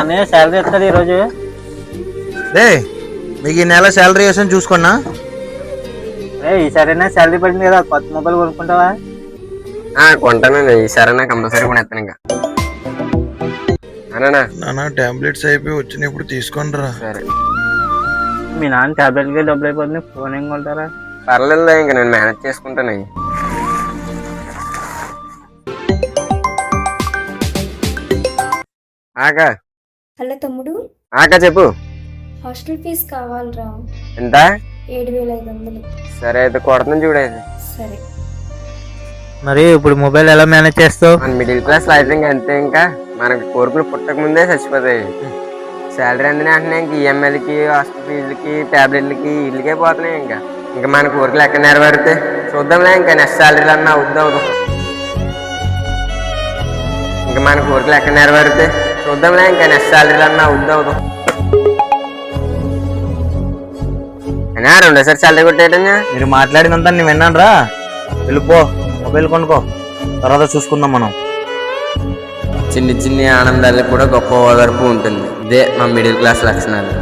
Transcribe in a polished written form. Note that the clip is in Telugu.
అనే శాలరీ వస్తుంది ఈరోజు. రే మీకు ఈ నెల శాలరీ వేసాను చూసుకున్నా. ఈసారైనా శాలరీ పడింది కదా, కొత్త మొబైల్ కొనుక్కుంటావా? కొంటానండి ఈసారైనా కంపల్సరీ కొనేస్తాను. ఇంకా నాన్న టాబ్లెట్స్ అయిపోయి వచ్చినప్పుడు తీసుకొని రా. సరే. మీ నాన్న టాబ్లెట్కి డబ్బులు అయిపోతుంది, ఫోన్ ఏం కొంటారా? పర్లేదు, ఇంకా నేను మేనేజ్ చేసుకుంటాను. ఆకా హలో తమ్ముడు, ఆకా చెప్పు. హాస్టల్ ఫీజు కావాలరా. ఎంత? 7,500. సరే అయితే కొడతాను చూడైతే. సరే. మరి ఇప్పుడు మొబైల్ ఎలా మేనేజ్ చేస్తావు? మన మిడిల్ క్లాస్ లైఫ్ ఇంకా అంతే. ఇంకా మనకి కోరికలు పుట్టక ముందే చచ్చిపోతాయి. శాలరీ అందిన వెంటనే ఇంక ఈఎంఐలకి, హాస్టల్ ఫీజులకి, టాబ్లెట్లకి, ఇళ్ళకే పోతున్నాయి. ఇంకా మన కోరికలు ఎక్కడ నెరవేరితే చూద్దాంలే. ఇంకా నెక్స్ట్ శాలరీలు అన్నా అవుద్దాం. ఇంకా మన కోరికలు ఎక్కడ నెరవేరితే చూద్దాంలే. ఇంకా నెక్స్ట్ శాలరీలు అన్నా అవుద్దాం. అయినా రెండోసారి శాలరీ కొట్టేయటంగా. మీరు మాట్లాడినంత నేను విన్నాను రా. వెళ్ళిపో, మొబైల్ కొనుక్కో, తర్వాత చూసుకుందాం మనం. చిన్ని చిన్ని ఆనందాలకు కూడా గొప్ప ఓదార్పు ఉంటుంది. ఇదే మా మిడిల్ క్లాస్ లక్షణాలు.